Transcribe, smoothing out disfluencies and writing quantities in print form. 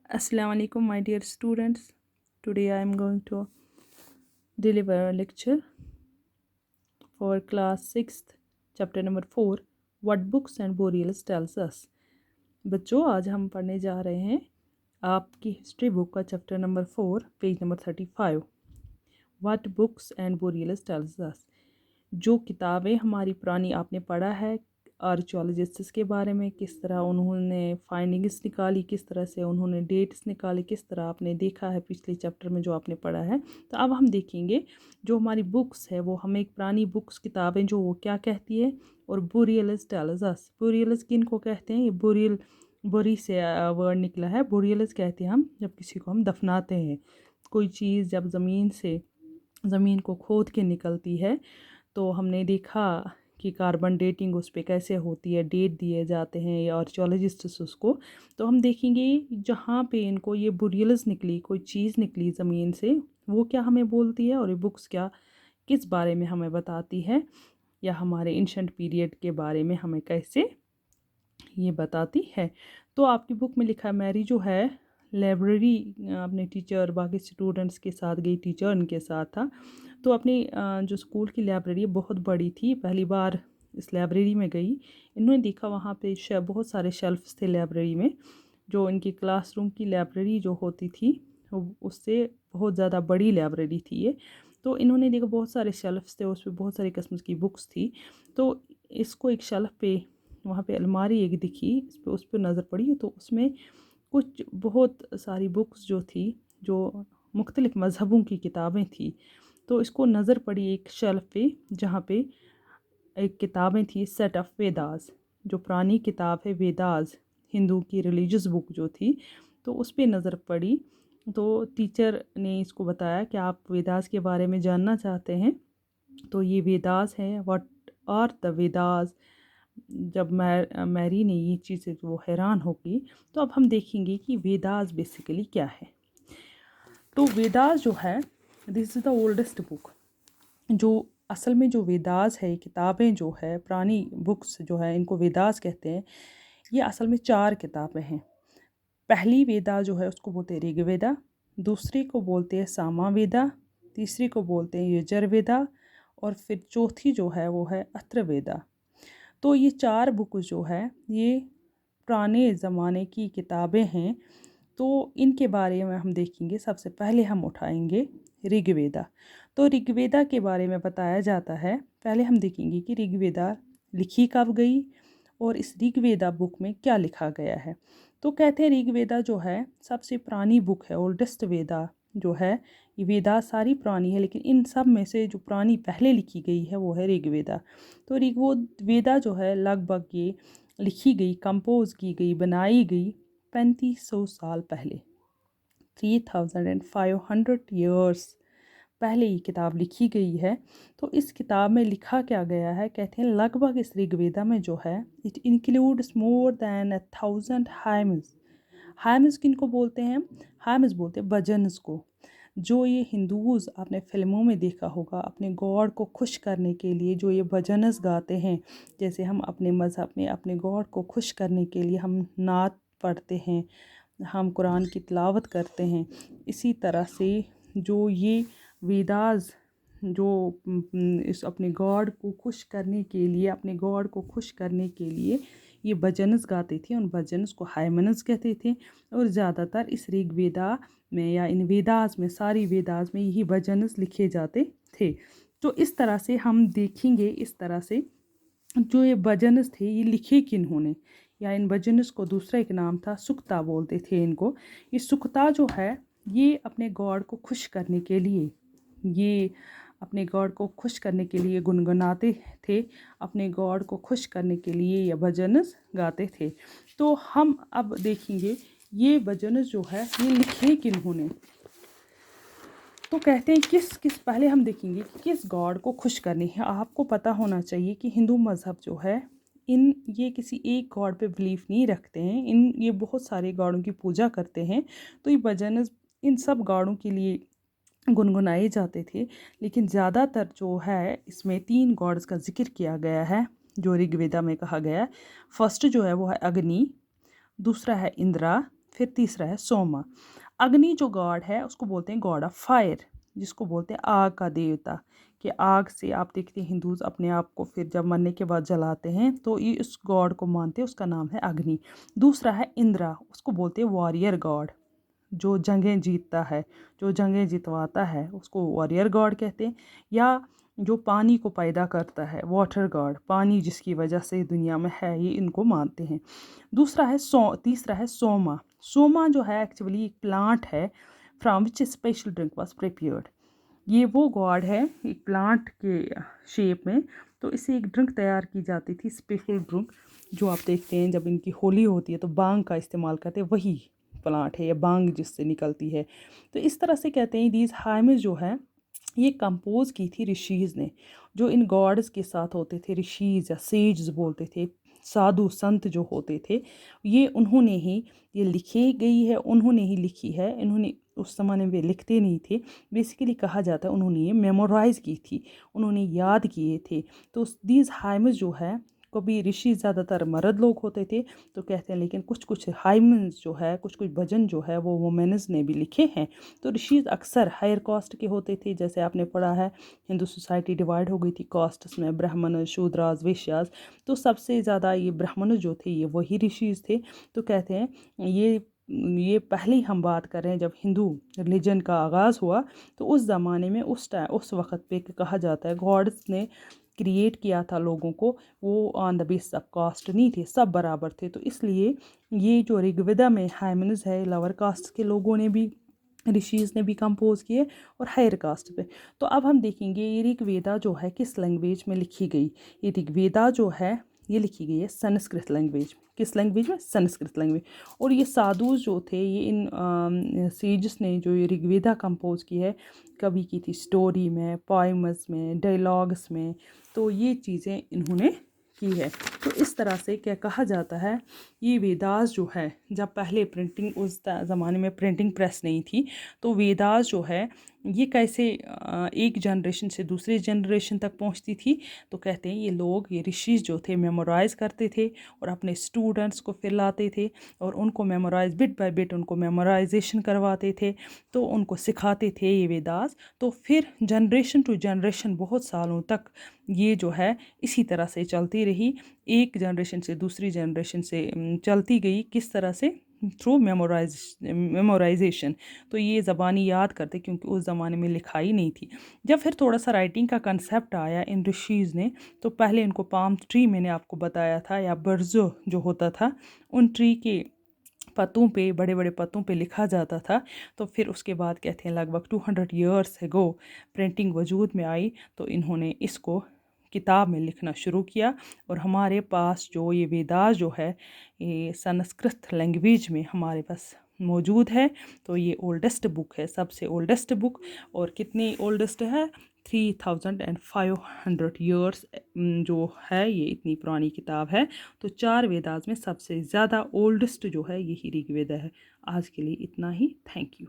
Assalamu alaikum, my dear students. Today I am going to deliver a lecture for class 6th, chapter number 4, What Books and Boreals Tells Us. बच्चों, आज हम पढ़ने जा रहे हैं आपकी हिस्ट्री बुक का chapter number 4, page number 35, What Books and Boreals Tells Us. जो किताबें हमारी पुरानी आपने पढ़ा है आर्कियोलॉजिस्ट्स के बारे में, किस तरह उन्होंने फाइंडिंग्स निकाली, किस तरह से उन्होंने डेट्स निकाली, किस तरह आपने देखा है पिछले चैप्टर में जो आपने पढ़ा है। तो अब हम देखेंगे जो हमारी बुक्स है वो हमें एक पुरानी बुक्स किताबें जो वो क्या कहती है। और बोरियल्स टेल्स अस, बोरियल्स किन को कहते हैं? ये बोरी से वर्ड निकला है। बोरियल्स कहते हैं हम जब किसी को हम दफनाते हैं। कोई चीज़ जब ज़मीन को खोद के निकलती है तो हमने देखा कि कार्बन डेटिंग उस पर कैसे होती है, डेट दिए जाते हैं या आर्कियोलॉजिस्ट्स उसको। तो हम देखेंगे जहाँ पे इनको ये बुरियल्स निकली, कोई चीज़ निकली ज़मीन से, वो क्या हमें बोलती है और ये बुक्स क्या किस बारे में हमें बताती है, या हमारे एंशंट पीरियड के बारे में हमें कैसे ये बताती है। तो आपकी बुक में लिखा है, मैरी जो है लाइब्रेरी अपने टीचर बाकी स्टूडेंट्स के साथ गई, टीचर उनके साथ था। तो अपनी जो स्कूल की लाइब्रेरी बहुत बड़ी थी, पहली बार इस लाइब्रेरी में गई। इन्होंने देखा वहाँ पे बहुत सारे शेल्फ्स थे लाइब्रेरी में। जो इनकी क्लासरूम की लाइब्रेरी जो होती थी उससे बहुत ज़्यादा बड़ी लाइब्रेरी थी ये। तो इन्होंने देखा बहुत सारे शेल्फ्स थे, उस पर बहुत सारी किस्म की बुक्स थी। तो इसको एक शेल्फ पे वहाँ पे अलमारी एक दिखी, उस पर नज़र पड़ी तो उसमें कुछ बहुत सारी बुक्स जो थी, जो मुख्तलिफ़ मज़हबों की किताबें थी। तो इसको नज़र पड़ी एक शेल्फ पे जहाँ पे एक किताबें थी, सेट ऑफ वेदास, जो पुरानी किताब है वेदास, हिंदू की रिलीजियस बुक जो थी। तो उस पर नज़र पड़ी। तो टीचर ने इसको बताया कि आप वेदास के बारे में जानना चाहते हैं, तो ये वेदास है, व्हाट आर द वेदास। जब मैरी ने ये चीज़ वो हैरान होगी। तो अब हम देखेंगे कि वेदास बेसिकली क्या है। तो वेदास जो है, this is the oldest book. जो असल में जो वेदास है, किताबें जो है, पुरानी बुक्स जो है, इनको वेदास कहते हैं। ये असल में 4 किताबें हैं। पहली वेदा जो है उसको बोलते हैं ऋग्वेदा, दूसरी को बोलते हैं सामवेदा, तीसरी को बोलते हैं यजुर्वेदा, और फिर चौथी जो है वो है अथर्ववेदा। तो ये 4 बुक जो है ये पुराने ज़माने की किताबें हैं। तो इनके बारे में हम देखेंगे। सबसे पहले हम उठाएंगे ऋग्वेदा। तो ऋग्वेदा के बारे में बताया जाता है। पहले हम देखेंगे कि ऋग्वेदा लिखी कब गई और इस ऋग्वेदा बुक में क्या लिखा गया है। तो कहते हैं ऋग्वेदा जो है सबसे पुरानी बुक है, ओल्डेस्ट वेदा जो है। ये वेदा सारी पुरानी है, लेकिन इन सब में से जो पुरानी पहले लिखी गई है वो है ऋग्वेदा। तो ऋग्वेदा जो है लगभग ये लिखी गई, कंपोज की गई, बनाई गई 3500 साल पहले, 3500 ईयर्स पहले ये किताब लिखी गई है। तो इस किताब में लिखा क्या गया है, कहते हैं लगभग इस ऋग्वेदा में जो है it includes more than 1000 hymns. Hymns किन को बोलते हैं? हाइम्स बोलते हैं भजन्स को। जो ये हिंदूज़ आपने फिल्मों में देखा होगा, अपने गॉड को खुश करने के लिए जो ये भजन्स गाते हैं, जैसे हम अपने मज़हब में अपने गॉड को खुश करने के लिए हम नात पढ़ते हैं, हम कुरान की तिलावत करते हैं। इसी तरह से जो ये वेदास जो इस अपने गॉड को खुश करने के लिए, अपने गॉड को खुश करने के लिए ये भजन्स गाते थे, उन भजन्स को हाइमन्स कहते थे। और ज़्यादातर इस ऋग्वेदा में या इन वेदास में, सारी वेदास में यही भजन्स लिखे जाते थे। तो इस तरह से हम देखेंगे, इस तरह से जो ये भजन्स थे ये लिखे किन्होंने, या इन भजन्स को दूसरा एक नाम था सुक्ता बोलते थे इनको। ये सुक्ता जो है ये अपने गॉड को खुश करने के लिए, ये अपने गॉड को खुश करने के लिए गुनगुनाते थे, अपने गॉड को खुश करने के लिए ये भजन्स गाते थे। तो हम अब देखेंगे ये भजन्स जो है ये लिखे किन्होंने। तो कहते हैं किस पहले हम देखेंगे कि किस गॉड को खुश करनी है। आपको पता होना चाहिए कि हिंदू मज़हब जो है ये किसी एक गॉड पे बिलीफ नहीं रखते हैं, ये बहुत सारे गॉडों की पूजा करते हैं। तो ये भजन इन सब गॉडों के लिए गुनगुनाए जाते थे, लेकिन ज़्यादातर जो है इसमें 3 गॉड्स का जिक्र किया गया है जो ऋग्वेदा में कहा गया है। फर्स्ट जो है वो है अग्नि, दूसरा है इंद्रा फिर तीसरा है सोमा। अग्नि जो गॉड है उसको बोलते हैं गॉड ऑफ फायर, जिसको बोलते हैं आग का देवता, कि आग से आप देखते हैं हिंदूज अपने आप को फिर जब मरने के बाद जलाते हैं, तो ये उस गॉड को मानते हैं, उसका नाम है अग्नि। दूसरा है इंद्रा, उसको बोलते हैं वॉरियर गॉड, जो जंगें जीतता है, जो जंगें जितवाता है, उसको वॉरियर गॉड कहते हैं। या जो पानी को पैदा करता है, वाटर गॉड, पानी जिसकी वजह से दुनिया में है, ये इनको मानते हैं। तीसरा है सोमा। सोमा जो है एक्चुअली एक प्लांट है from which special drink was prepared. ये वो गॉड है एक प्लांट के शेप में, तो इससे एक ड्रिंक तैयार की जाती थी, स्पेशल ड्रिंक, जो आप देखते हैं जब इनकी होली होती है तो बांग का इस्तेमाल करते हैं, वही प्लांट है या बांग जिससे निकलती है। तो इस तरह से कहते हैं दीज हाइम्स जो है ये कंपोज की थी ऋषिज़ ने, जो इन गॉड्स के साथ होते थे, ऋषिज़ या सेज बोलते थे, साधु संत जो होते थे, ये उन्होंने ही ये लिखी गई है, उन्होंने ही लिखी है। इन्होंने उस ज़माने में लिखते नहीं थे, बेसिकली कहा जाता है उन्होंने ये मेमोराइज़ की थी, उन्होंने याद किए थे। तो दीज हाइम्स जो है, कभी ऋषि ज़्यादातर मर्द लोग होते थे तो कहते हैं, लेकिन कुछ कुछ हाइम्स जो है, कुछ कुछ भजन जो है वो वुमेन्स ने भी लिखे हैं। तो ऋषि अक्सर हायर कास्ट के होते थे, जैसे आपने पढ़ा है हिंदू सोसाइटी डिवाइड हो गई थी कास्ट्स में, ब्राह्मण, शूद्रास, वैश्यास। तो सबसे ज़्यादा ये ब्राह्मण जो थे ये वही ऋषिज थे। तो कहते हैं ये पहले ही हम बात कर रहे हैं जब हिंदू रिलीजन का आगाज़ हुआ, तो उस ज़माने में उस वक़्त पे कहा जाता है गॉड्स ने क्रिएट किया था लोगों को, वो on the base of caste नहीं थे, सब बराबर थे। तो इसलिए ये जो ऋग्वेदा में हाइमेन्स है, लोअर कास्ट के लोगों ने भी, ऋषिज़ ने भी कंपोज किए, और हायर कास्ट पे। तो अब हम देखेंगे ये ऋग्वेदा जो है किस लैंग्वेज में लिखी गई। ये ऋग्वेदा जो है ये लिखी गई है संस्कृत लैंग्वेज। किस लैंग्वेज में? संस्कृत लैंग्वेज। और ये साधु जो थे, ये इन सेजस ने जो ये ऋग्वेदा कंपोज की है, कभी की थी स्टोरी में, पोइम्स में, डायलॉग्स में, तो ये चीज़ें इन्होंने की है। तो इस तरह से क्या कहा जाता है, ये वेदास जो है, जब पहले प्रिंटिंग, उस ज़माने में प्रिंटिंग प्रेस नहीं थी, तो वेदास जो है ये कैसे एक जनरेशन से दूसरे जनरेशन तक पहुंचती थी। तो कहते हैं ये लोग, ये ऋषिज जो थे, मेमोराइज़ करते थे और अपने स्टूडेंट्स को फिर लाते थे और उनको मेमोराइज, बिट बाय बिट उनको मेमोराइजेशन करवाते थे, तो उनको सिखाते थे ये वेदास। तो फिर जनरेशन टू जनरेशन बहुत सालों तक ये जो है इसी तरह से चलती रही, एक जनरेशन से दूसरी जनरेशन से चलती गई। किस तरह से? Through memorisation. तो ये ज़बानी याद करते, क्योंकि उस ज़माने में लिखाई नहीं थी। जब फिर थोड़ा सा राइटिंग का कंसेप्ट आया इन ऋषिज़ ने, तो पहले इनको पाम ट्री मैंने आपको बताया था, या बर्ज़ो जो होता था, उन ट्री के पत्तों पे, बड़े बड़े पत्तों पे लिखा जाता था। तो फिर उसके बाद कहते हैं लगभग 200 ईयर्स अगो प्रिंटिंग वजूद में आई, तो इन्होंने इसको किताब में लिखना शुरू किया। और हमारे पास जो ये वेदास जो है, ये संस्कृत लैंग्वेज में हमारे पास मौजूद है। तो ये ओल्डेस्ट बुक है, सबसे ओल्डेस्ट बुक। और कितनी ओल्डेस्ट है? 3500 ईयर्स जो है, ये इतनी पुरानी किताब है। तो 4 वेदास में सबसे ज़्यादा ओल्डेस्ट जो है यही ऋग्वेद है। आज के लिए इतना ही। Thank you.